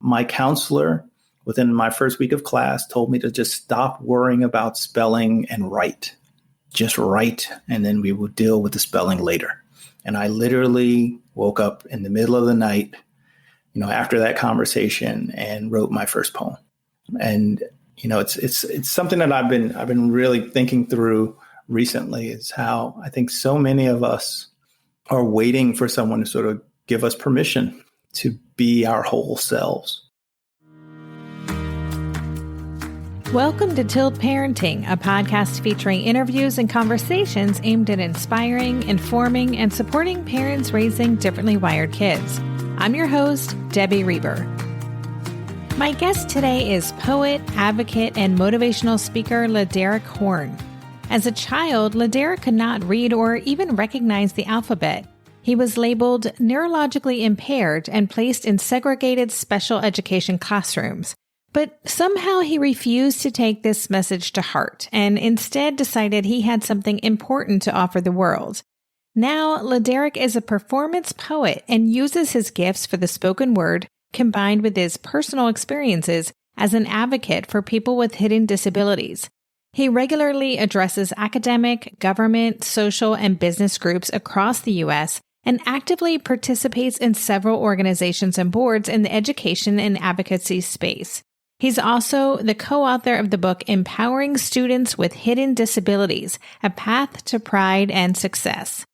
My counselor, within my first week of class, told me to just stop worrying about spelling and write. Just write, and then we will deal with the spelling later. And I literally woke up in the middle of the night, after that conversation, and wrote my first poem. And it's something that I've been really thinking through recently, is how I think so many of us are waiting for someone to sort of give us permission to be our whole selves. Welcome to Tilt Parenting, a podcast featuring interviews and conversations aimed at inspiring, informing, and supporting parents raising differently wired kids. I'm your host, Debbie Reber. My guest today is poet, advocate, and motivational speaker LeDerick Horne. As a child, LeDerick could not read or even recognize the alphabet. He was labeled neurologically impaired and placed in segregated special education classrooms. But somehow he refused to take this message to heart and instead decided he had something important to offer the world. Now, LeDerick is a performance poet and uses his gifts for the spoken word combined with his personal experiences as an advocate for people with hidden disabilities. He regularly addresses academic, government, social, and business groups across the U.S. and actively participates in several organizations and boards in the education and advocacy space. He's also the co-author of the book Empowering Students with Hidden Disabilities, A Path to Pride and Success.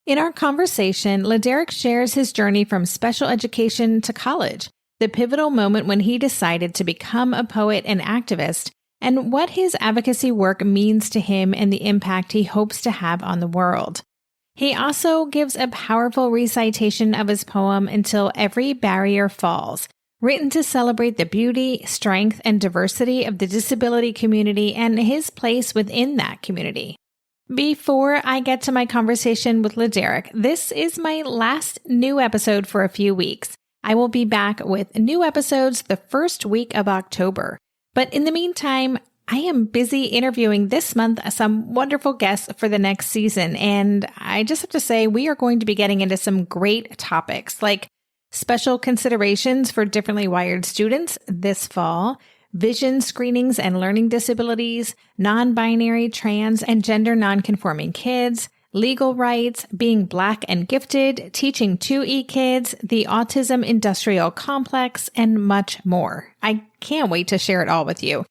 In our conversation, LeDerick shares his journey from special education to college, the pivotal moment when he decided to become a poet and activist, and what his advocacy work means to him and the impact he hopes to have on the world. He also gives a powerful recitation of his poem Until Every Barrier Falls, written to celebrate the beauty, strength, and diversity of the disability community and his place within that community. Before I get to my conversation with LeDerick, this is my last new episode for a few weeks. I will be back with new episodes the first week of October. But in the meantime, I am busy interviewing this month some wonderful guests for the next season. And I just have to say, we are going to be getting into some great topics like special considerations for differently wired students this fall, vision screenings and learning disabilities, non-binary, trans, and gender non-conforming kids, legal rights, being Black and gifted, teaching 2E kids, the autism industrial complex, and much more. I can't wait to share it all with you.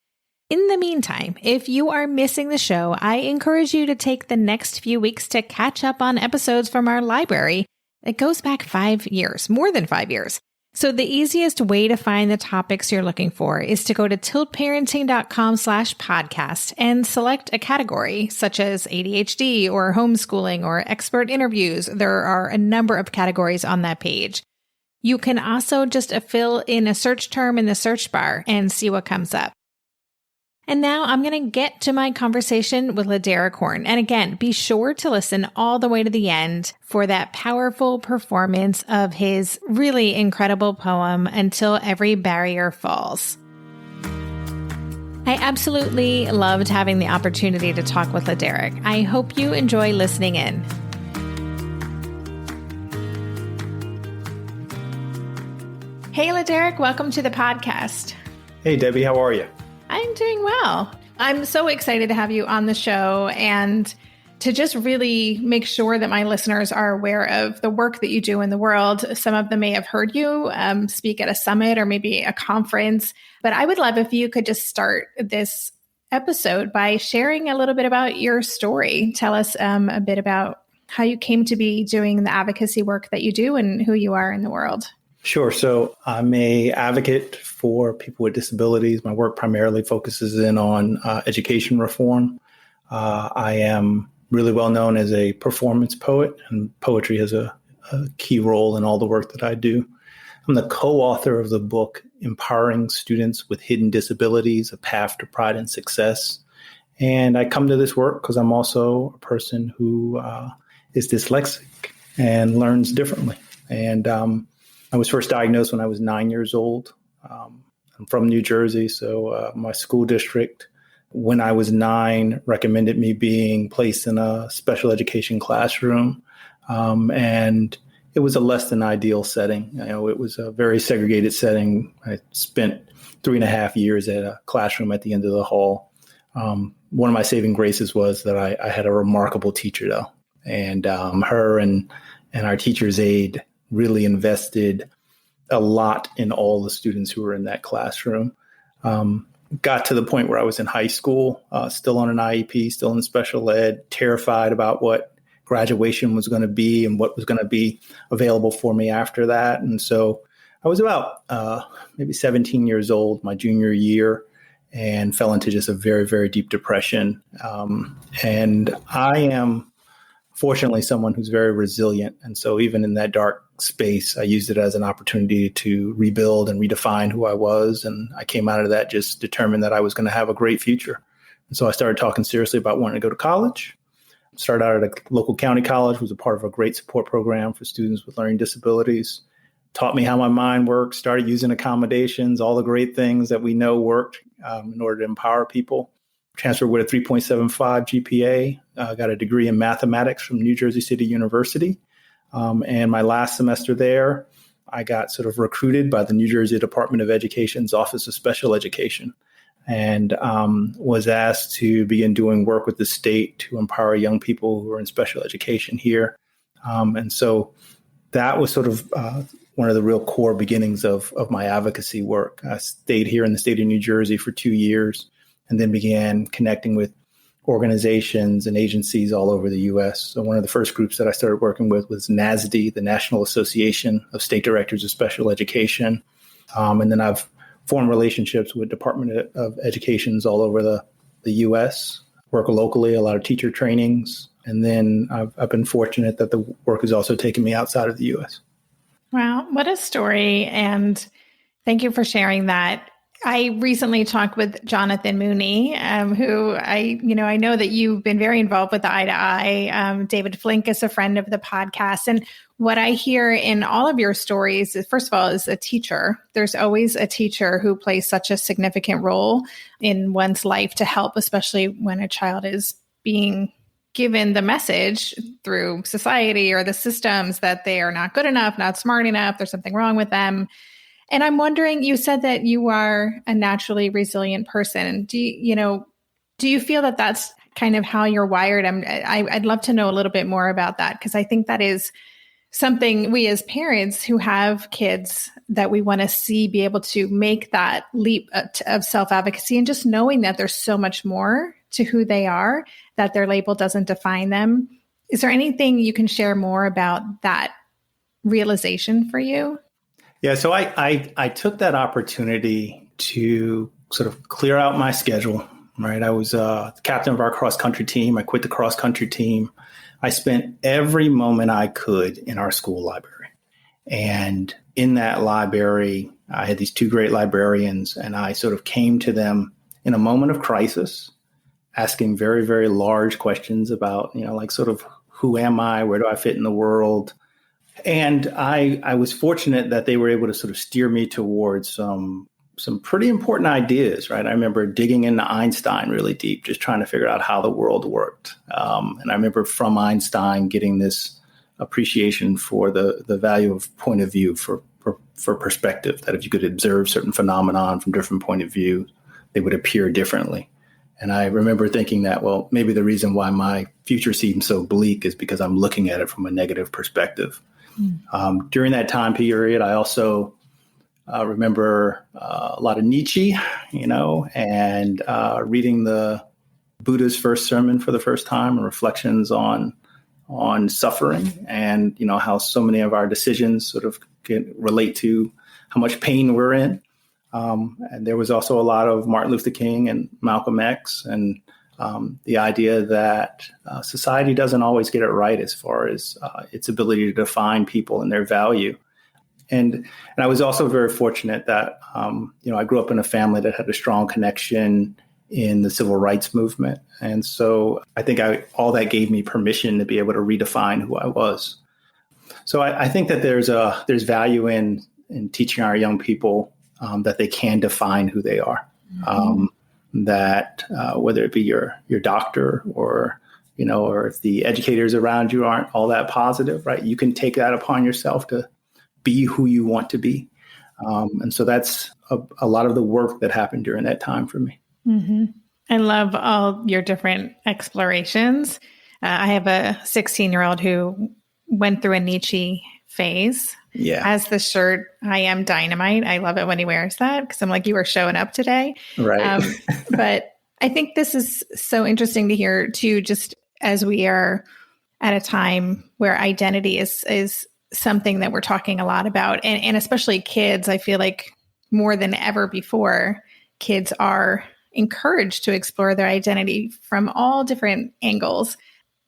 In the meantime, if you are missing the show, I encourage you to take the next few weeks to catch up on episodes from our library. It goes back 5 years, more than 5 years. So the easiest way to find the topics you're looking for is to go to tiltparenting.com/podcast and select a category such as ADHD or homeschooling or expert interviews. There are a number of categories on that page. You can also just fill in a search term in the search bar and see what comes up. And now I'm going to get to my conversation with LeDerick Horne. And again, be sure to listen all the way to the end for that powerful performance of his really incredible poem, Until Every Barrier Falls. I absolutely loved having the opportunity to talk with LeDerick. I hope you enjoy listening in. Hey, LeDerick, welcome to the podcast. Hey, Debbie, how are you? I'm doing well. I'm so excited to have you on the show and to just really make sure that my listeners are aware of the work that you do in the world. Some of them may have heard you speak at a summit or maybe a conference, but I would love if you could just start this episode by sharing a little bit about your story. Tell us a bit about how you came to be doing the advocacy work that you do and who you are in the world. Sure. So I'm an advocate for people with disabilities. My work primarily focuses in on education reform. I am really well known as a performance poet, and poetry has a key role in all the work that I do. I'm the co-author of the book, Empowering Students with Hidden Disabilities, A Path to Pride and Success. And I come to this work because I'm also a person who is dyslexic and learns differently. And I was first diagnosed when I was 9 years old. I'm from New Jersey, so my school district, when I was 9, recommended me being placed in a special education classroom. And it was a less than ideal setting. It was a very segregated setting. I spent 3.5 years at a classroom at the end of the hall. One of my saving graces was that I had a remarkable teacher, though. And her and our teacher's aide really invested a lot in all the students who were in that classroom. Got to the point where I was in high school, still on an IEP, still in special ed, terrified about what graduation was going to be and what was going to be available for me after that. And so I was about maybe 17 years old, my junior year, and fell into just a very, very deep depression. And I am fortunately someone who's very resilient. And so even in that dark space, I used it as an opportunity to rebuild and redefine who I was. And I came out of that just determined that I was going to have a great future. And so I started talking seriously about wanting to go to college. Started out at a local county college, was a part of a great support program for students with learning disabilities. Taught me how my mind works, started using accommodations, all the great things that we know worked in order to empower people. Transferred with a 3.75 GPA, got a degree in mathematics from New Jersey City University. And my last semester there, I got sort of recruited by the New Jersey Department of Education's Office of Special Education, and was asked to begin doing work with the state to empower young people who are in special education here. And so that was sort of one of the real core beginnings of my advocacy work. I stayed here in the state of New Jersey for 2 years and then began connecting with organizations and agencies all over the U.S. So one of the first groups that I started working with was NASD, the National Association of State Directors of Special Education. And then I've formed relationships with Department of Educations all over the U.S., work locally, a lot of teacher trainings. And then I've been fortunate that the work has also taken me outside of the U.S. Wow, what a story. And thank you for sharing that. I recently talked with Jonathan Mooney, who I know that you've been very involved with the Eye to Eye. David Flink is a friend of the podcast. And what I hear in all of your stories is, first of all, is a teacher. There's always a teacher who plays such a significant role in one's life to help, especially when a child is being given the message through society or the systems that they are not good enough, not smart enough, there's something wrong with them. And I'm wondering, you said that you are a naturally resilient person. Do you feel that that's kind of how you're wired? I'd love to know a little bit more about that, because I think that is something we as parents who have kids that we want to see be able to make that leap of self-advocacy, and just knowing that there's so much more to who they are, that their label doesn't define them. Is there anything you can share more about that realization for you? Yeah, so I took that opportunity to sort of clear out my schedule, right? I was the captain of our cross-country team. I quit the cross-country team. I spent every moment I could in our school library. And in that library, I had these two great librarians, and I sort of came to them in a moment of crisis, asking very, very large questions about, like sort of who am I? Where do I fit in the world? And I was fortunate that they were able to sort of steer me towards some pretty important ideas, right? I remember digging into Einstein really deep, just trying to figure out how the world worked. And I remember from Einstein getting this appreciation for the value of point of view, for perspective, that if you could observe certain phenomenon from different point of view, they would appear differently. And I remember thinking that, well, maybe the reason why my future seems so bleak is because I'm looking at it from a negative perspective. During that time period, I also remember a lot of Nietzsche, and reading the Buddha's first sermon for the first time, and reflections on suffering, and how so many of our decisions sort of can relate to how much pain we're in. And there was also a lot of Martin Luther King and Malcolm X, and the idea that society doesn't always get it right as far as its ability to define people and their value. And I was also very fortunate that, I grew up in a family that had a strong connection in the civil rights movement. And so I think all that gave me permission to be able to redefine who I was. So I think that there's value in teaching our young people that they can define who they are. That whether it be your doctor or or if the educators around you aren't all that positive, right? You can take that upon yourself to be who you want to be. And so that's a lot of the work that happened during that time for me. Mm-hmm. I love all your different explorations. I have a 16-year-old who went through a Nietzsche phase. Yeah. Has the shirt, "I am dynamite." I love it when he wears that because I'm like, you are showing up today. Right. But I think this is so interesting to hear too, just as we are at a time where identity is something that we're talking a lot about. And especially kids, I feel like more than ever before, kids are encouraged to explore their identity from all different angles.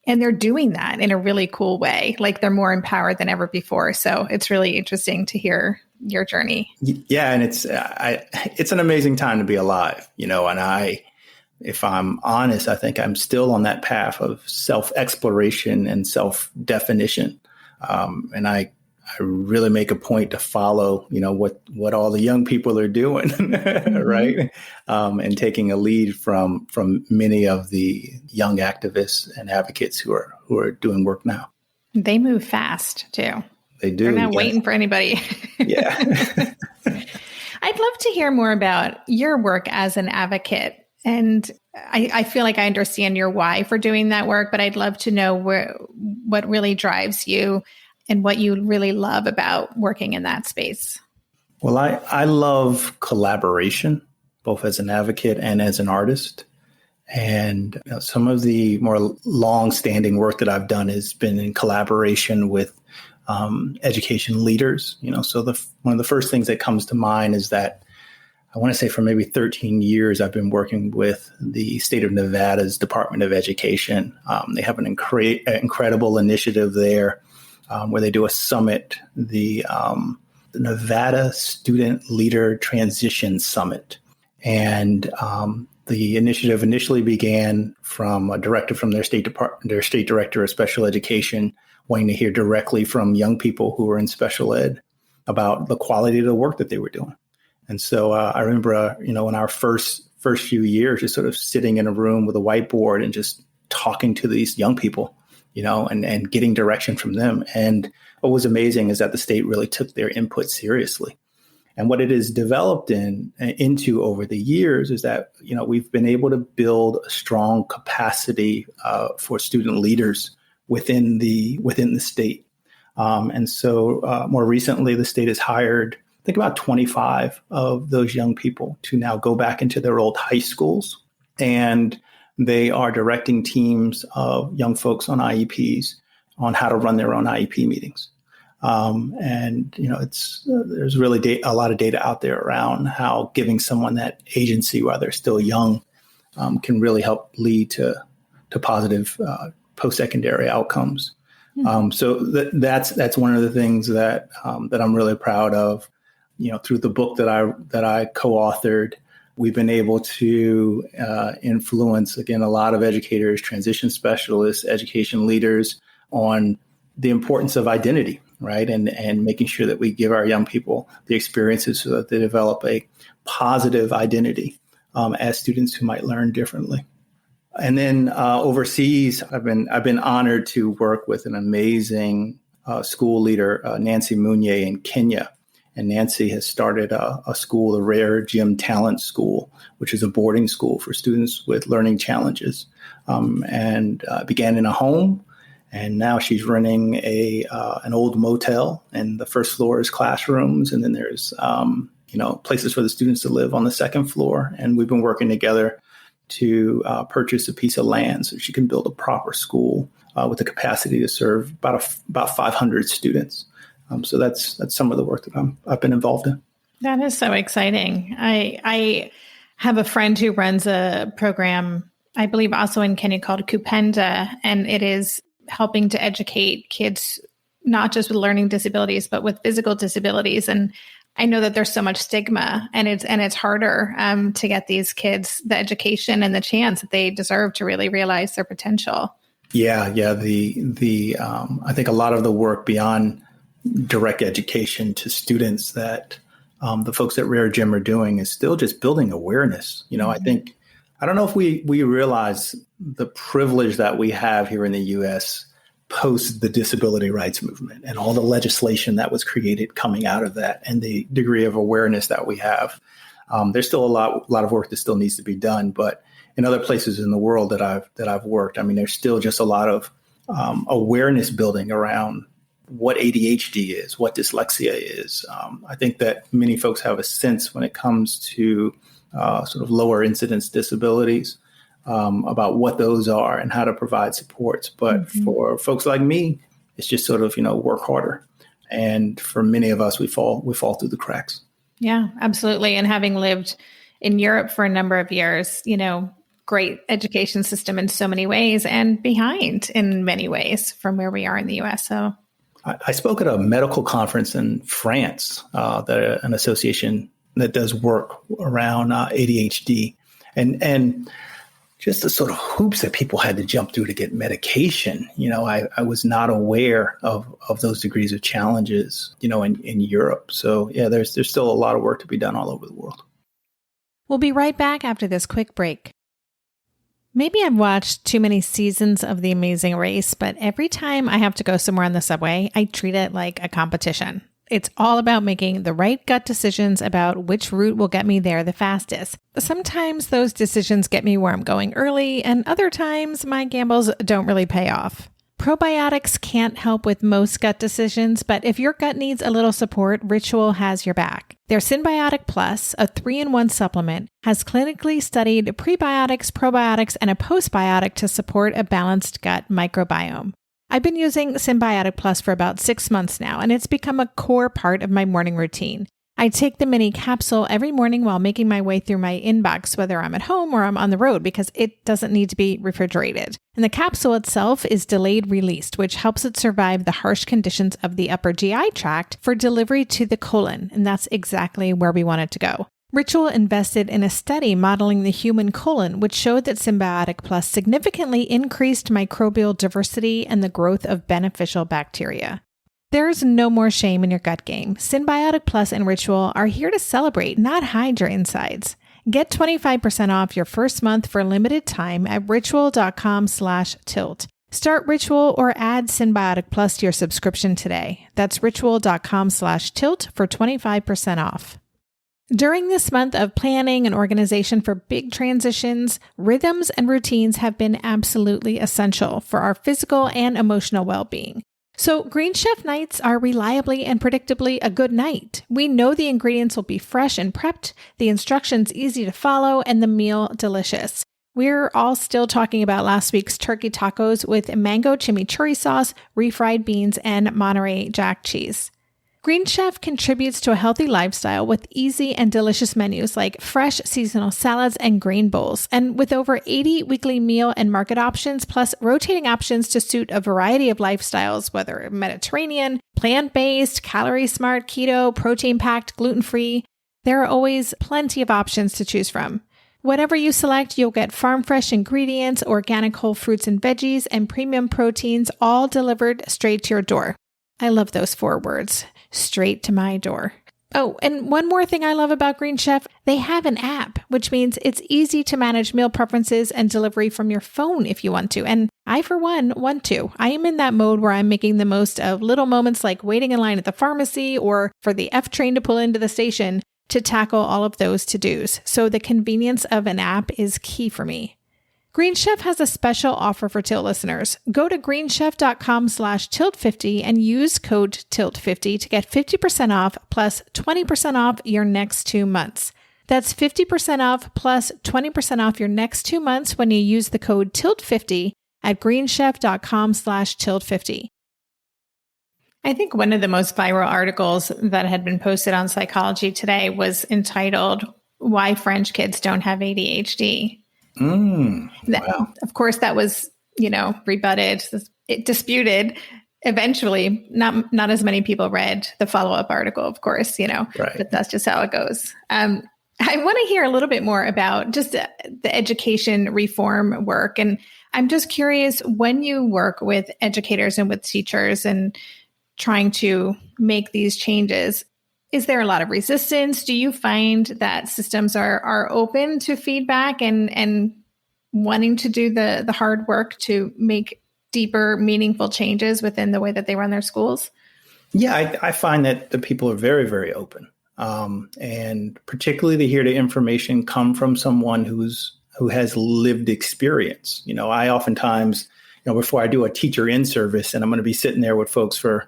And they're doing that in a really cool way. Like they're more empowered than ever before. So it's really interesting to hear your journey. Yeah. And it's an amazing time to be alive, and if I'm honest, I think I'm still on that path of self-exploration and self-definition. And I really make a point to follow, what all the young people are doing, mm-hmm. right? And taking a lead from many of the young activists and advocates who are doing work now. They move fast too. They do. They're not waiting for anybody. Yeah. I'd love to hear more about your work as an advocate. And I feel like I understand your why for doing that work, but I'd love to know what really drives you and what you really love about working in that space. Well, I love collaboration, both as an advocate and as an artist. And some of the more long-standing work that I've done has been in collaboration with education leaders. So one of the first things that comes to mind is that I want to say for maybe 13 years, I've been working with the state of Nevada's Department of Education. They have an incredible initiative there where they do a summit, the Nevada Student Leader Transition Summit. And the initiative initially began from a directive from their state director of special education, wanting to hear directly from young people who were in special ed about the quality of the work that they were doing. And so I remember, in our first few years, just sort of sitting in a room with a whiteboard and just talking to these young people, and getting direction from them. And what was amazing is that the state really took their input seriously. And what it has developed into over the years is that, we've been able to build a strong capacity for student leaders within the state. And so more recently, the state has hired, I think, about 25 of those young people to now go back into their old high schools. And they are directing teams of young folks on IEPs on how to run their own IEP meetings. And there's really a lot of data out there around how giving someone that agency while they're still young can really help lead to positive post-secondary outcomes. So that's one of the things that I'm really proud of. Through the book that I co-authored, we've been able to influence, again, a lot of educators, transition specialists, education leaders on the importance of identity, right? And making sure that we give our young people the experiences so that they develop a positive identity as students who might learn differently. And then overseas, I've been honored to work with an amazing school leader, Nancy Munye in Kenya. And Nancy has started a school, the Rare Gym Talent School, which is a boarding school for students with learning challenges, and began in a home. And now she's running an old motel, and the first floor is classrooms, and then there's places for the students to live on the second floor. And we've been working together to purchase a piece of land so she can build a proper school with the capacity to serve about 500 students. So that's some of the work that I've been involved in. That is so exciting. I have a friend who runs a program, I believe also in Kenya, called Kupenda, and it is helping to educate kids, not just with learning disabilities, but with physical disabilities. And I know that there's so much stigma, and it's harder to get these kids the education and the chance that they deserve to really realize their potential. Yeah. The I think a lot of the work beyond direct education to students that the folks at Rare Gym are doing is still just building awareness. I think I don't know if we realize the privilege that we have here in the U.S. post the disability rights movement and all the legislation that was created coming out of that and the degree of awareness that we have. There's still a lot of work that still needs to be done, but in other places in the world that I've worked, I mean, there's still just a lot of awareness building around what ADHD is, what dyslexia is. I think that many folks have a sense when it comes to sort of lower incidence disabilities about what those are and how to provide supports. But for folks like me, it's just sort of, work harder. And for many of us, we fall through the cracks. Yeah, absolutely. And having lived in Europe for a number of years, great education system in so many ways and behind in many ways from where we are in the U.S. So I spoke at a medical conference in France, an association that does work around ADHD, and just the sort of hoops that people had to jump through to get medication. I was not aware of those degrees of challenges, in Europe. So yeah, there's still a lot of work to be done all over the world. We'll be right back after this quick break. Maybe I've watched too many seasons of The Amazing Race, but every time I have to go somewhere on the subway, I treat it like a competition. It's all about making the right gut decisions about which route will get me there the fastest. Sometimes those decisions get me where I'm going early, and other times my gambles don't really pay off. Probiotics can't help with most gut decisions, but if your gut needs a little support, Ritual has your back. Their Synbiotic Plus, a 3-in-1 supplement, has clinically studied prebiotics, probiotics, and a postbiotic to support a balanced gut microbiome. I've been using Synbiotic Plus for about 6 months now, and it's become a core part of my morning routine. I take the mini capsule every morning while making my way through my inbox, whether I'm at home or I'm on the road, because it doesn't need to be refrigerated. And the capsule itself is delayed released, which helps it survive the harsh conditions of the upper GI tract for delivery to the colon, and that's exactly where we want it to go. Ritual invested in a study modeling the human colon, which showed that Synbiotic Plus significantly increased microbial diversity and the growth of beneficial bacteria. There's no more shame in your gut game. Synbiotic Plus and Ritual are here to celebrate, not hide your insides. Get 25% off your first month for a limited time at ritual.com/tilt. Start Ritual or add Synbiotic Plus to your subscription today. That's ritual.com/tilt for 25% off. During this month of planning and organization for big transitions, rhythms and routines have been absolutely essential for our physical and emotional well-being. So Green Chef nights are reliably and predictably a good night. We know the ingredients will be fresh and prepped, the instructions easy to follow, and the meal delicious. We're all still talking about last week's turkey tacos with mango chimichurri sauce, refried beans, and Monterey Jack cheese. Green Chef contributes to a healthy lifestyle with easy and delicious menus like fresh seasonal salads and grain bowls. And with over 80 weekly meal and market options, plus rotating options to suit a variety of lifestyles, whether Mediterranean, plant-based, calorie-smart, keto, protein-packed, gluten-free, there are always plenty of options to choose from. Whatever you select, you'll get farm-fresh ingredients, organic whole fruits and veggies, and premium proteins, all delivered straight to your door. I love those 4 words. Straight to my door. Oh, and one more thing I love about Green Chef, they have an app, which means it's easy to manage meal preferences and delivery from your phone if you want to. And I, for one, want to. I am in that mode where I'm making the most of little moments like waiting in line at the pharmacy or for the F train to pull into the station to tackle all of those to-dos. So the convenience of an app is key for me. Green Chef has a special offer for Tilt listeners. Go to greenchef.com/tilt50 and use code TILT50 to get 50% off plus 20% off your next 2 months. That's 50% off plus 20% off your next 2 months when you use the code TILT50 at greenchef.com/tilt50. I think one of the most viral articles that had been posted on Psychology Today was entitled, "Why French Kids Don't Have ADHD." Wow. Of course, that was, rebutted, disputed. Eventually, not as many people read the follow-up article, of course, Right. But that's just how it goes. I want to hear a little bit more about just the education reform work. And I'm just curious, when you work with educators and with teachers and trying to make these changes, Is there a lot of resistance? Do you find that systems are open to feedback and wanting to do the hard work to make deeper, meaningful changes within the way that they run their schools? Yeah, I find that the people are very, very open. And particularly to hear the information come from someone who has lived experience. I oftentimes, before I do a teacher in service and I'm going to be sitting there with folks for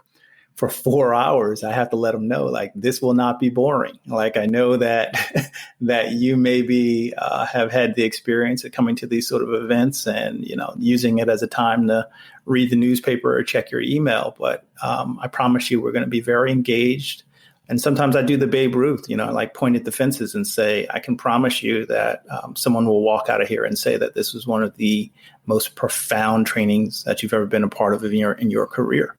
4 hours, I have to let them know, like, this will not be boring. Like, I know that that you maybe have had the experience of coming to these sort of events and, using it as a time to read the newspaper or check your email. But I promise you, we're going to be very engaged. And sometimes I do the Babe Ruth, I like point at the fences and say, I can promise you that someone will walk out of here and say that this was one of the most profound trainings that you've ever been a part of in your career.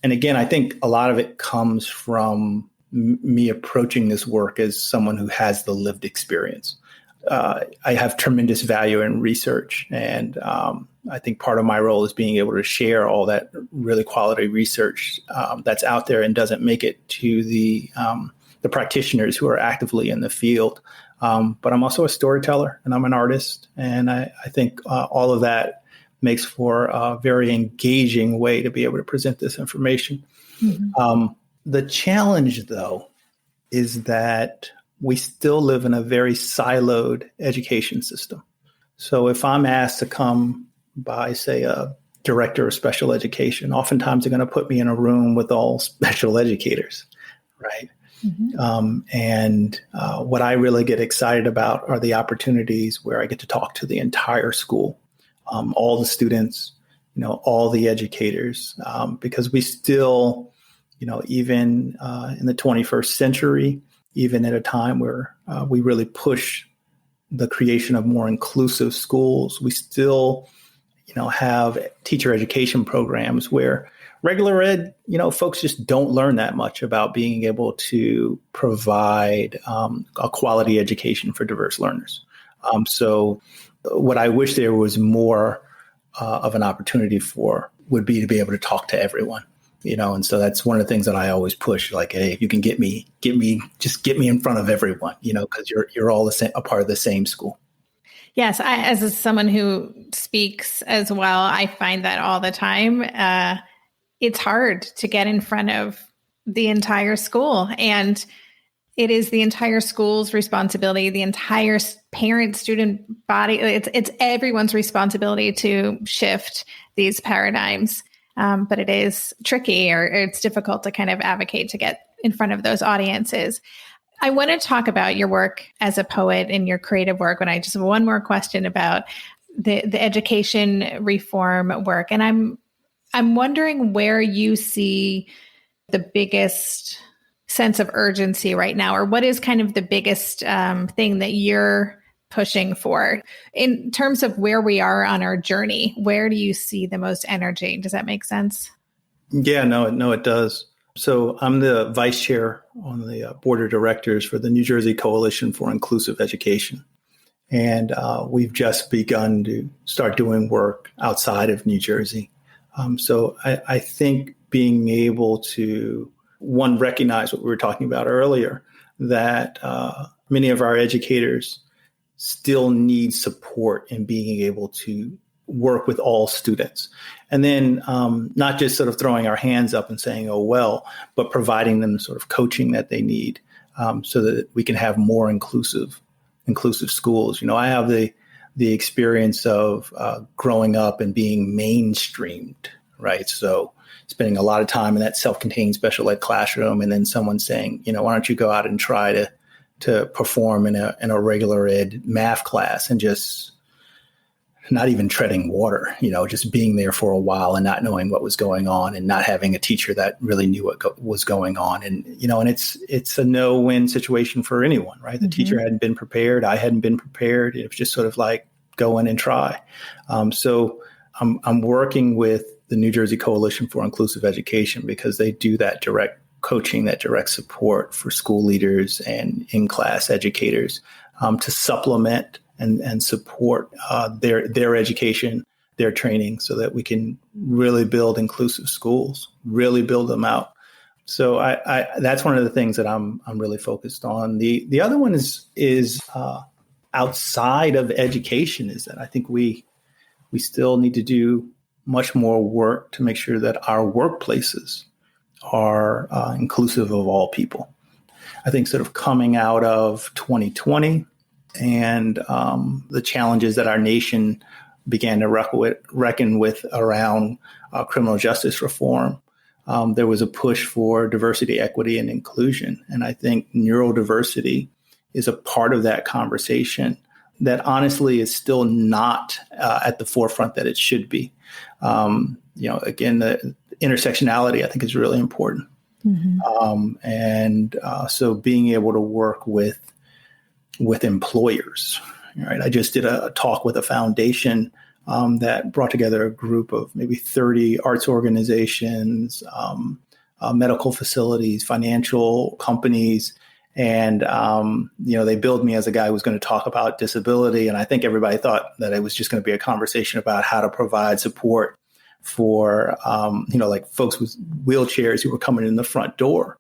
And again, I think a lot of it comes from me approaching this work as someone who has the lived experience. I have tremendous value in research. And I think part of my role is being able to share all that really quality research that's out there and doesn't make it to the practitioners who are actively in the field. But I'm also a storyteller and I'm an artist. And I think all of that makes for a very engaging way to be able to present this information. Mm-hmm. The challenge, though, is that we still live in a very siloed education system. So if I'm asked to come by, say, a director of special education, oftentimes they're going to put me in a room with all special educators, right? Mm-hmm. What I really get excited about are the opportunities where I get to talk to the entire school. All the students, all the educators, because we still, even in the 21st century, even at a time where we really push the creation of more inclusive schools, we still, have teacher education programs where regular ed, folks just don't learn that much about being able to provide a quality education for diverse learners. So what I wish there was more of an opportunity for would be to be able to talk to everyone, and so that's one of the things that I always push, like, hey, if you can get me in front of everyone, because you're all a part of the same school. Yes. As someone who speaks as well, I find that all the time. It's hard to get in front of the entire school, and it is the entire school's responsibility, the entire parent-student body. It's everyone's responsibility to shift these paradigms. But it is tricky or it's difficult to kind of advocate to get in front of those audiences. I want to talk about your work as a poet and your creative work, but I just have one more question about the education reform work. And I'm wondering where you see the biggest sense of urgency right now, or what is kind of the biggest thing that you're pushing for in terms of where we are on our journey? Where do you see the most energy? Does that make sense? Yeah, no, it does. So I'm the vice chair on the board of directors for the New Jersey Coalition for Inclusive Education. And we've just begun to start doing work outside of New Jersey. So I think being able to, one, recognize what we were talking about earlier, that many of our educators still need support in being able to work with all students. And then not just sort of throwing our hands up and saying, oh, well, but providing them the sort of coaching that they need so that we can have more inclusive schools. I have the experience of growing up and being mainstreamed, right? So spending a lot of time in that self-contained special ed classroom, and then someone saying, why don't you go out and try to perform in a regular ed math class, and just not even treading water, just being there for a while and not knowing what was going on and not having a teacher that really knew what was going on. And, and it's a no-win situation for anyone, right? The teacher hadn't been prepared. I hadn't been prepared. It was just sort of like, go in and try. So I'm working with the New Jersey Coalition for Inclusive Education because they do that direct coaching, that direct support for school leaders and in-class educators to supplement and support their education, their training, so that we can really build inclusive schools, really build them out. So that's one of the things that I'm really focused on. The other one is outside of education, is that I think we still need to do much more work to make sure that our workplaces are inclusive of all people. I think sort of coming out of 2020 and the challenges that our nation began to reckon with around criminal justice reform, there was a push for diversity, equity, and inclusion. And I think neurodiversity is a part of that conversation that honestly is still not at the forefront that it should be. Again, the intersectionality I think is really important. So being able to work with employers, right? I just did a talk with a foundation that brought together a group of maybe 30 arts organizations, medical facilities, financial companies. And, they billed me as a guy who was going to talk about disability. And I think everybody thought that it was just going to be a conversation about how to provide support for, like folks with wheelchairs who were coming in the front door.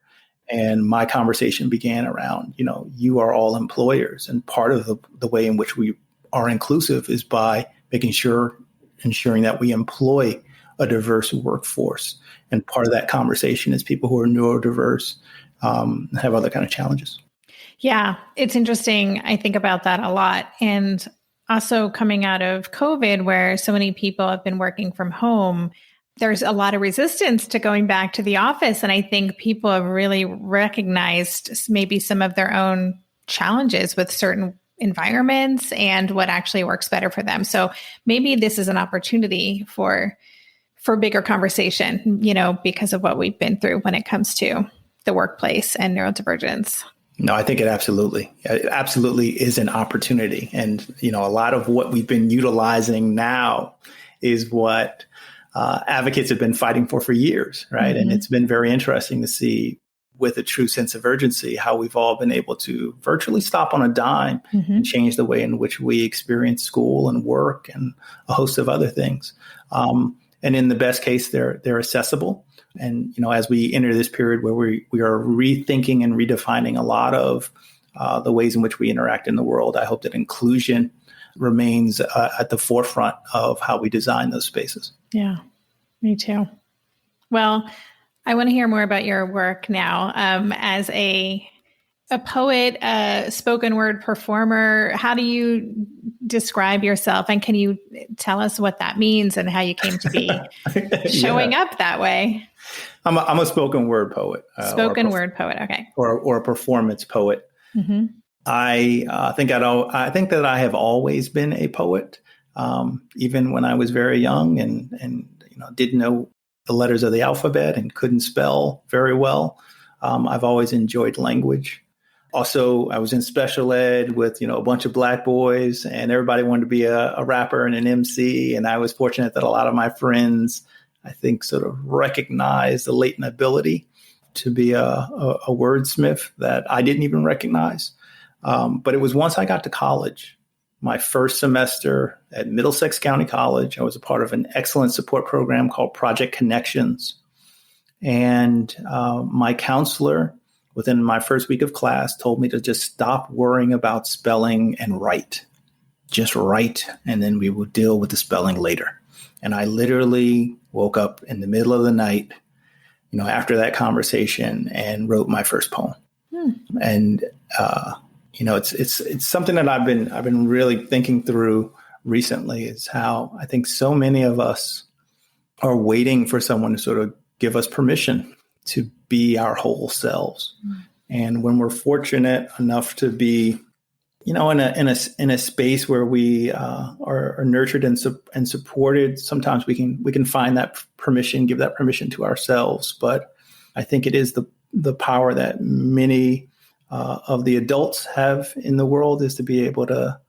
And my conversation began around, you are all employers. And part of the way in which we are inclusive is by ensuring that we employ a diverse workforce. And part of that conversation is people who are neurodiverse have other kind of challenges. Yeah, it's interesting. I think about that a lot. And also coming out of COVID, where so many people have been working from home, there's a lot of resistance to going back to the office. And I think people have really recognized maybe some of their own challenges with certain environments and what actually works better for them. So maybe this is an opportunity for bigger conversation, because of what we've been through when it comes to the workplace and neurodivergence. No, I think it absolutely is an opportunity. And, a lot of what we've been utilizing now is what advocates have been fighting for years, right? And it's been very interesting to see with a true sense of urgency how we've all been able to virtually stop on a dime and change the way in which we experience school and work and a host of other things. And in the best case, they're accessible. And, as we enter this period where we are rethinking and redefining a lot of the ways in which we interact in the world, I hope that inclusion remains at the forefront of how we design those spaces. Yeah, me too. Well, I want to hear more about your work now as a poet, a spoken word performer. How do you describe yourself? And can you tell us what that means and how you came to be showing up that way? I'm a spoken word poet. Spoken word poet. Okay. Or a performance poet. I think that I have always been a poet, even when I was very young and didn't know the letters of the alphabet and couldn't spell very well. I've always enjoyed language. Also, I was in special ed with, a bunch of Black boys, and everybody wanted to be a rapper and an MC. And I was fortunate that a lot of my friends, I think, sort of recognized the latent ability to be a wordsmith that I didn't even recognize. But it was once I got to college, my first semester at Middlesex County College, I was a part of an excellent support program called Project Connections. And my counselor, within my first week of class, told me to just stop worrying about spelling and write. Just write, and then we will deal with the spelling later. And I literally woke up in the middle of the night, after that conversation, and wrote my first poem. And it's something that I've been really thinking through recently, is how I think so many of us are waiting for someone to sort of give us permission to be our whole selves. And when we're fortunate enough to be, in a space where we are nurtured and supported, sometimes we can find that permission, give that permission to ourselves. But I think it is the power that many of the adults have in the world, is to be able to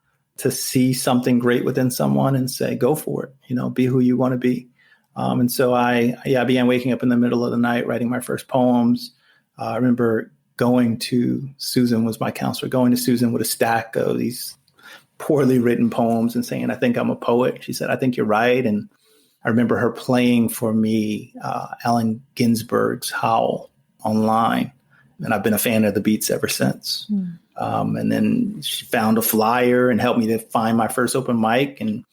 see something great within someone and say, go for it, be who you want to be. And so I began waking up in the middle of the night, writing my first poems. I remember going to Susan, was my counselor, going to Susan with a stack of these poorly written poems and saying, I think I'm a poet. She said, I think you're right. And I remember her playing for me Allen Ginsberg's Howl online. And I've been a fan of the Beats ever since. And then she found a flyer and helped me to find my first open mic. And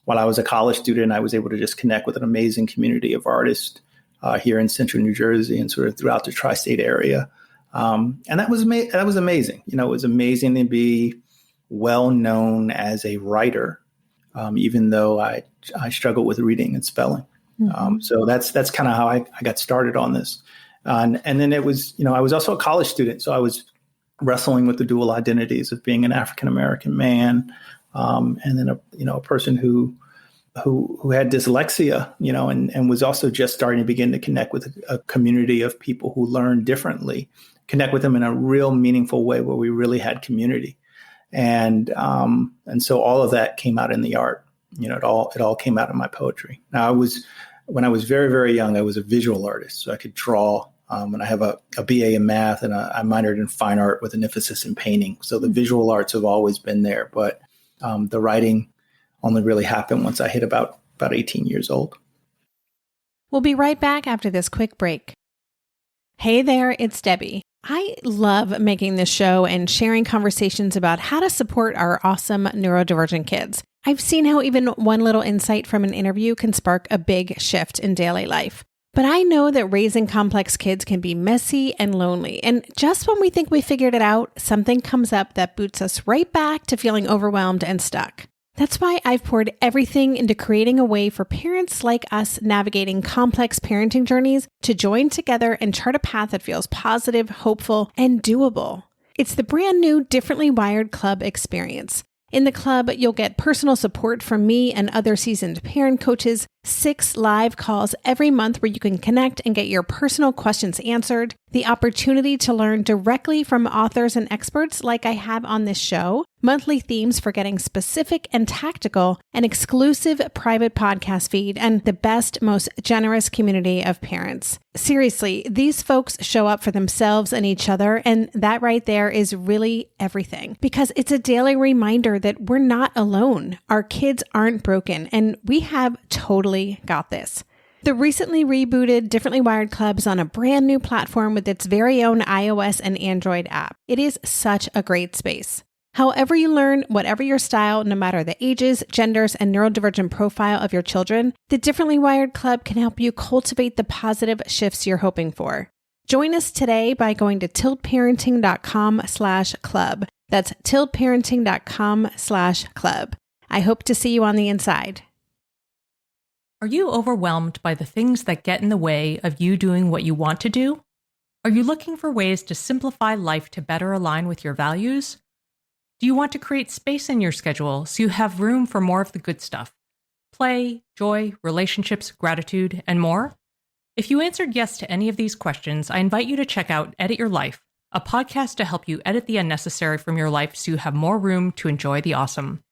while I was a college student, I was able to just connect with an amazing community of artists here in central New Jersey and sort of throughout the tri-state area. And that was amazing. You know, it was amazing to be well known as a writer, even though I struggled with reading and spelling. So that's kind of how I got started on this. And then it was, I was also a college student, so I was wrestling with the dual identities of being an African-American man, and then a person who had dyslexia, and was also just starting to begin to connect with a community of people who learn differently, connect with them in a real meaningful way where we really had community. And so all of that came out in the art. It all came out in my poetry. Now when I was very, very young, I was a visual artist, so I could draw. And I have a BA in math, and I minored in fine art with an emphasis in painting. So the visual arts have always been there, but the writing only really happened once I hit about 18 years old. We'll be right back after this quick break. Hey there, it's Debbie. I love making this show and sharing conversations about how to support our awesome neurodivergent kids. I've seen how even one little insight from an interview can spark a big shift in daily life. But I know that raising complex kids can be messy and lonely. And just when we think we figured it out, something comes up that boots us right back to feeling overwhelmed and stuck. That's why I've poured everything into creating a way for parents like us navigating complex parenting journeys to join together and chart a path that feels positive, hopeful, and doable. It's the brand new Differently Wired Club experience. In the club, you'll get personal support from me and other seasoned parent coaches, 6 live calls every month where you can connect and get your personal questions answered, the opportunity to learn directly from authors and experts like I have on this show, monthly themes for getting specific and tactical, an exclusive private podcast feed, and the best, most generous community of parents. Seriously, these folks show up for themselves and each other, and that right there is really everything, because it's a daily reminder that we're not alone. Our kids aren't broken, and we have totally got this. The recently rebooted Differently Wired Club is on a brand new platform with its very own iOS and Android app. It is such a great space. However you learn, whatever your style, no matter the ages, genders, and neurodivergent profile of your children, the Differently Wired Club can help you cultivate the positive shifts you're hoping for. Join us today by going to tiltparenting.com/club. That's tiltparenting.com/club. I hope to see you on the inside. Are you overwhelmed by the things that get in the way of you doing what you want to do? Are you looking for ways to simplify life to better align with your values? Do you want to create space in your schedule so you have room for more of the good stuff? Play, joy, relationships, gratitude, and more? If you answered yes to any of these questions, I invite you to check out Edit Your Life, a podcast to help you edit the unnecessary from your life so you have more room to enjoy the awesome.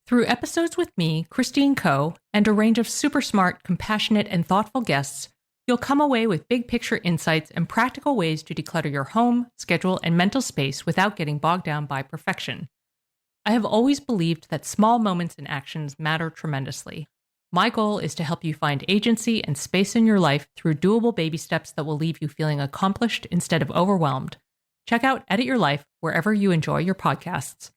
Through episodes with me, Christine Coe, and a range of super smart, compassionate, and thoughtful guests, you'll come away with big picture insights and practical ways to declutter your home, schedule, and mental space without getting bogged down by perfection. I have always believed that small moments and actions matter tremendously. My goal is to help you find agency and space in your life through doable baby steps that will leave you feeling accomplished instead of overwhelmed. Check out Edit Your Life wherever you enjoy your podcasts.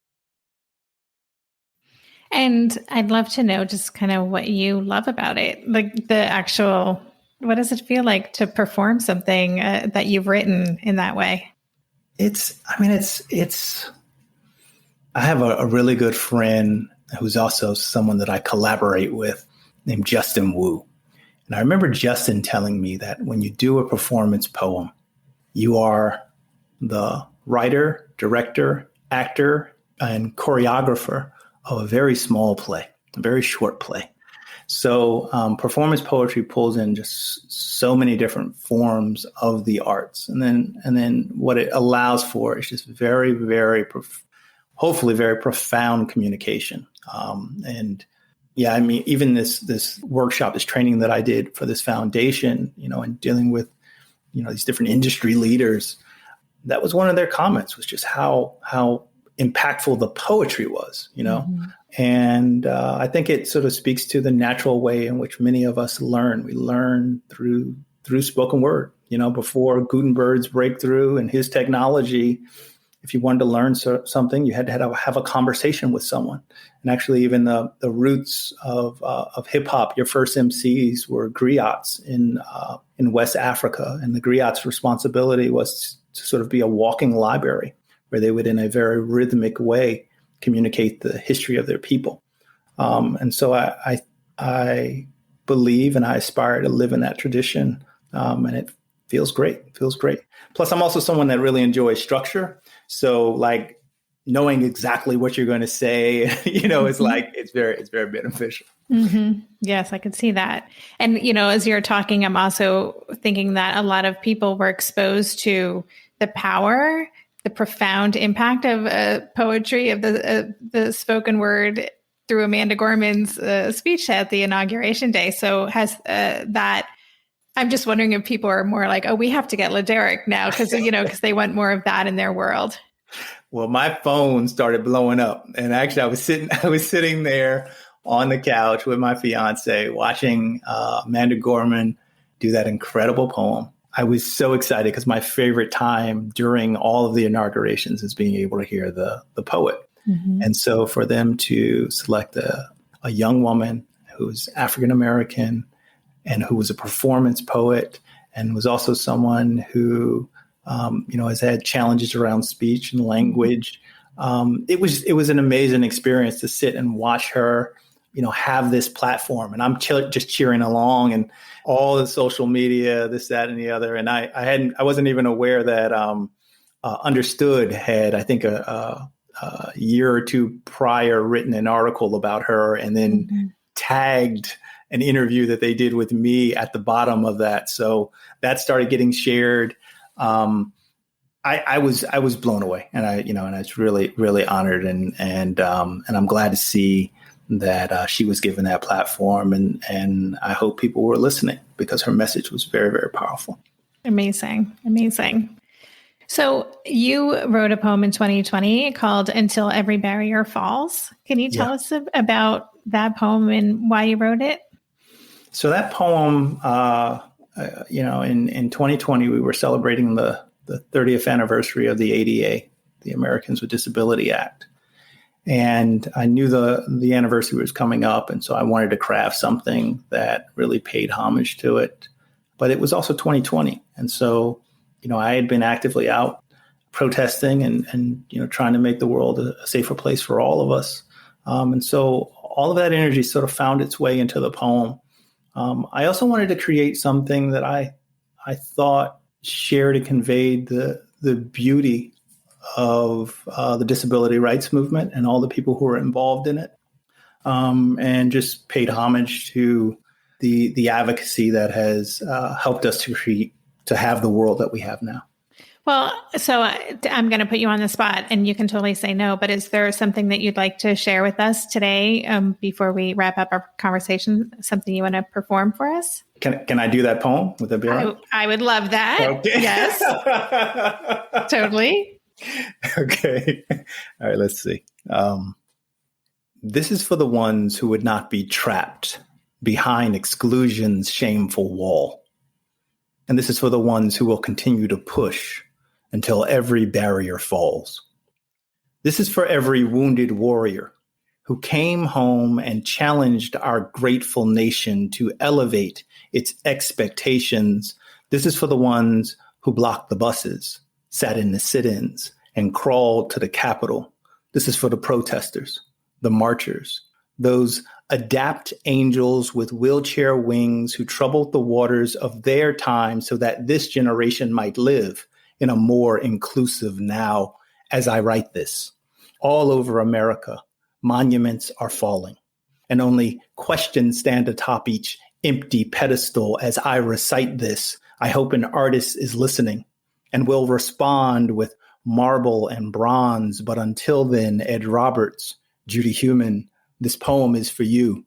And I'd love to know just kind of what you love about it, like the actual, what does it feel like to perform something that you've written in that way? I have a really good friend who's also someone that I collaborate with named Justin Wu. And I remember Justin telling me that when you do a performance poem, you are the writer, director, actor, and choreographer of a very small play, a very short play. So performance poetry pulls in just so many different forms of the arts. And then what it allows for is just very, very, hopefully very profound communication. Even this workshop, this training that I did for this foundation, and dealing with, these different industry leaders, that was one of their comments, was just how impactful the poetry was, Mm-hmm. And I think it sort of speaks to the natural way in which many of us learn. We learn through spoken word, before Gutenberg's breakthrough and his technology, if you wanted to learn something, you had to have a conversation with someone. And actually, even the roots of hip hop, your first MCs were griots in West Africa, and the griot's responsibility was to sort of be a walking library where they would, in a very rhythmic way, communicate the history of their people. And so I believe and I aspire to live in that tradition, and it feels great. It feels great. Plus, I'm also someone that really enjoys structure. So like knowing exactly what you're going to say, it's like, it's very beneficial. Mm-hmm. Yes, I could see that. And, as you're talking, I'm also thinking that a lot of people were exposed to the power, the profound impact of poetry, of the spoken word through Amanda Gorman's speech at the inauguration day. So has that... I'm just wondering if people are more like, oh, we have to get LeDerick now because they want more of that in their world. Well, my phone started blowing up, and actually, I was sitting there on the couch with my fiance, watching Amanda Gorman do that incredible poem. I was so excited because my favorite time during all of the inaugurations is being able to hear the poet, and so for them to select a young woman who's African American and who was a performance poet and was also someone who, has had challenges around speech and language. It was an amazing experience to sit and watch her, have this platform. And I'm just cheering along, and all the social media, this, that, and the other. And I wasn't even aware that Understood had, I think, a year or two prior written an article about her and then tagged an interview that they did with me at the bottom of that. So that started getting shared. I was blown away, and I was really, really honored, and I'm glad to see that she was given that platform, and I hope people were listening because her message was very, very powerful. Amazing. So you wrote a poem in 2020 called "Until Every Barrier Falls." Can you tell us about that poem and why you wrote it? So that poem, in 2020, we were celebrating the 30th anniversary of the ADA, the Americans with Disabilities Act. And I knew the anniversary was coming up, and so I wanted to craft something that really paid homage to it. But it was also 2020. And so, I had been actively out protesting and trying to make the world a safer place for all of us. And so all of that energy sort of found its way into the poem. I also wanted to create something that I thought shared and conveyed the beauty of the disability rights movement and all the people who were involved in it, and just paid homage to the advocacy that has helped us to have the world that we have now. Well, so I'm going to put you on the spot, and you can totally say no, but is there something that you'd like to share with us today before we wrap up our conversation, something you want to perform for us? Can I do that poem? Would that be all right? I would love that. Okay. Yes. Totally. Okay. All right, let's see. This is for the ones who would not be trapped behind exclusion's shameful wall. And this is for the ones who will continue to push until every barrier falls. This is for every wounded warrior who came home and challenged our grateful nation to elevate its expectations. This is for the ones who blocked the buses, sat in the sit-ins, and crawled to the Capitol. This is for the protesters, the marchers, those adapt angels with wheelchair wings who troubled the waters of their time so that this generation might live in a more inclusive now. As I write this, all over America, monuments are falling, and only questions stand atop each empty pedestal. As I recite this, I hope an artist is listening and will respond with marble and bronze. But until then, Ed Roberts, Judy Heumann, this poem is for you.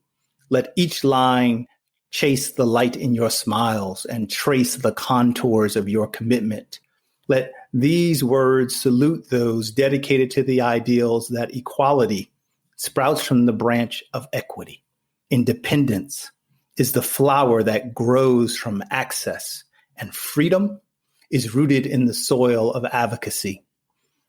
Let each line chase the light in your smiles and trace the contours of your commitment. Let these words salute those dedicated to the ideals that equality sprouts from the branch of equity. Independence is the flower that grows from access, and freedom is rooted in the soil of advocacy.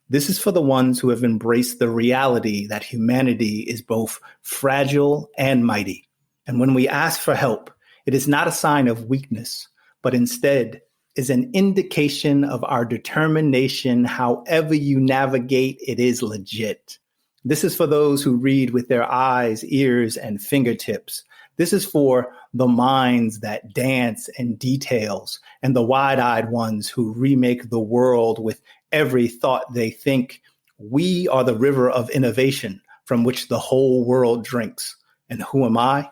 This is for the ones who have embraced the reality that humanity is both fragile and mighty. And when we ask for help, it is not a sign of weakness, but instead is an indication of our determination. However you navigate, it is legit. This is for those who read with their eyes, ears, and fingertips. This is for the minds that dance and details, and the wide-eyed ones who remake the world with every thought they think. We are the river of innovation from which the whole world drinks. And who am I?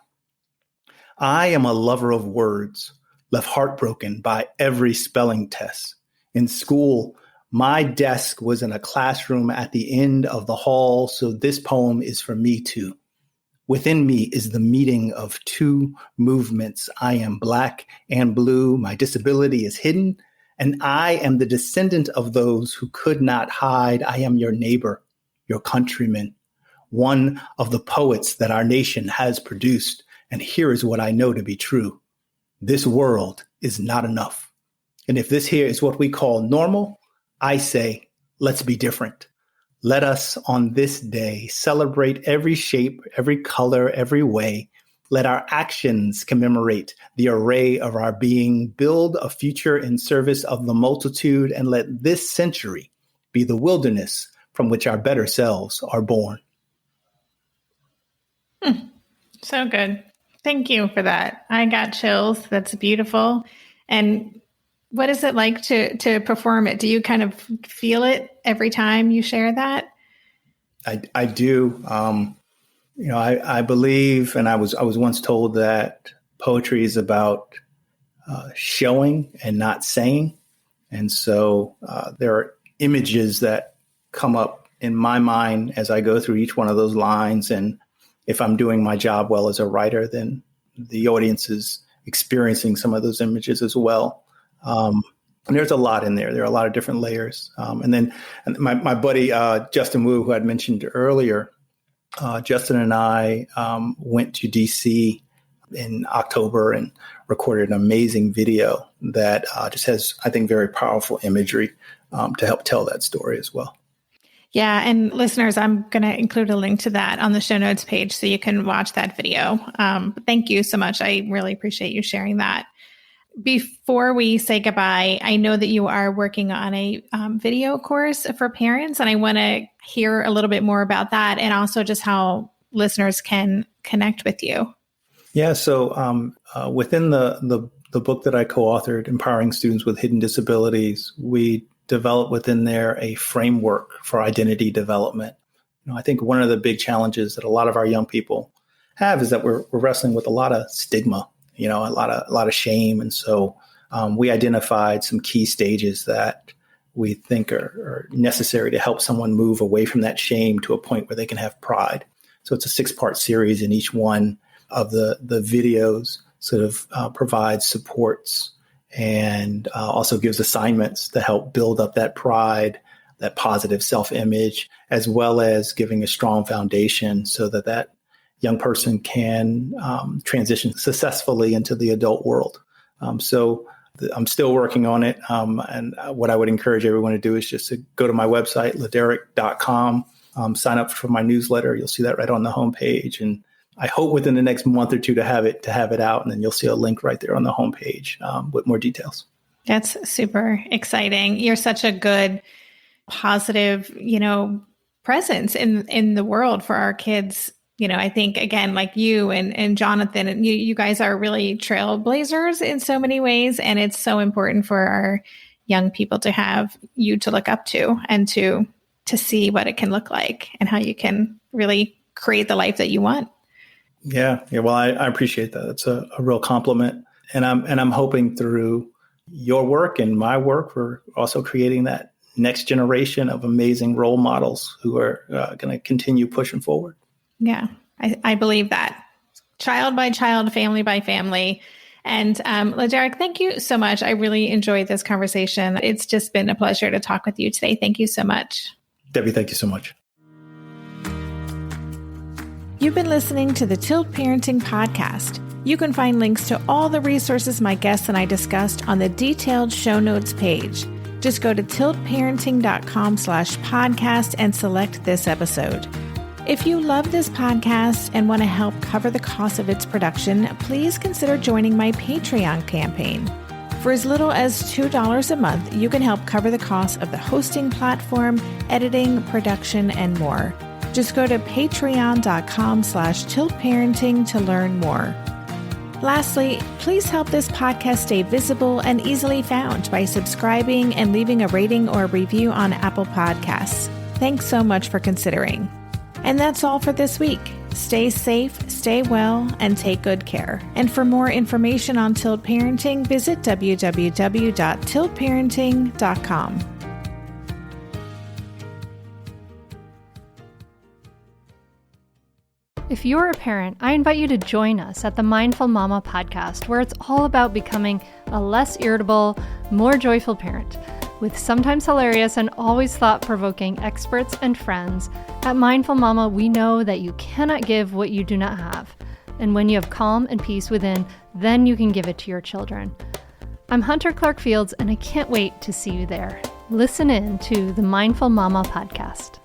I am a lover of words, left heartbroken by every spelling test. In school, my desk was in a classroom at the end of the hall, so this poem is for me too. Within me is the meeting of two movements. I am Black and blue. My disability is hidden, and I am the descendant of those who could not hide. I am your neighbor, your countryman, one of the poets that our nation has produced. And here is what I know to be true. This world is not enough. And if this here is what we call normal, I say, let's be different. Let us on this day celebrate every shape, every color, every way. Let our actions commemorate the array of our being, build a future in service of the multitude, and let this century be the wilderness from which our better selves are born. So good. Thank you for that. I got chills. That's beautiful. And what is it like to perform it? Do you kind of feel it every time you share that? I do. I believe, and I was once told that poetry is about showing and not saying. And so there are images that come up in my mind as I go through each one of those lines. And if I'm doing my job well as a writer, then the audience is experiencing some of those images as well. And there's a lot in there. There are a lot of different layers. And then my buddy, Justin Wu, who I'd mentioned earlier, Justin and I went to DC in October and recorded an amazing video that just has, I think, very powerful imagery to help tell that story as well. Yeah. And listeners, I'm going to include a link to that on the show notes page so you can watch that video. Thank you so much. I really appreciate you sharing that. Before we say goodbye, I know that you are working on a video course for parents, and I want to hear a little bit more about that and also just how listeners can connect with you. Yeah, so within the book that I co-authored, Empowering Students with Hidden Disabilities, we developed within there a framework for identity development. I think one of the big challenges that a lot of our young people have is that we're wrestling with a lot of stigma. A lot of shame. And so we identified some key stages that we think are necessary to help someone move away from that shame to a point where they can have pride. So it's a 6-part series, and each one of the videos sort of provides supports and also gives assignments to help build up that pride, that positive self-image, as well as giving a strong foundation so that young person can transition successfully into the adult world. So I'm still working on it. And what I would encourage everyone to do is just to go to my website, LeDerick.com, sign up for my newsletter. You'll see that right on the homepage. And I hope within the next month or two to have it out. And then you'll see a link right there on the homepage with more details. That's super exciting. You're such a good, positive, presence in the world for our kids. I think, again, like you and Jonathan, and you guys are really trailblazers in so many ways. And it's so important for our young people to have you to look up to and to see what it can look like and how you can really create the life that you want. Yeah. Well, I appreciate that. It's a real compliment. And I'm hoping through your work and my work, we're also creating that next generation of amazing role models who are going to continue pushing forward. Yeah, I believe that. Child by child, family by family. And LeDerick, thank you so much. I really enjoyed this conversation. It's just been a pleasure to talk with you today. Thank you so much. Debbie, thank you so much. You've been listening to the Tilt Parenting Podcast. You can find links to all the resources my guests and I discussed on the detailed show notes page. Just go to tiltparenting.com/podcast and select this episode. If you love this podcast and want to help cover the cost of its production, please consider joining my Patreon campaign. For as little as $2 a month, you can help cover the cost of the hosting platform, editing, production, and more. Just go to patreon.com/tiltparenting to learn more. Lastly, please help this podcast stay visible and easily found by subscribing and leaving a rating or a review on Apple Podcasts. Thanks so much for considering. And that's all for this week. Stay safe, stay well, and take good care. And for more information on Tilt Parenting, visit www.tiltparenting.com. If you're a parent, I invite you to join us at the Mindful Mama podcast, where it's all about becoming a less irritable, more joyful parent. With sometimes hilarious and always thought-provoking experts and friends, at Mindful Mama, we know that you cannot give what you do not have. And when you have calm and peace within, then you can give it to your children. I'm Hunter Clark Fields, and I can't wait to see you there. Listen in to the Mindful Mama podcast.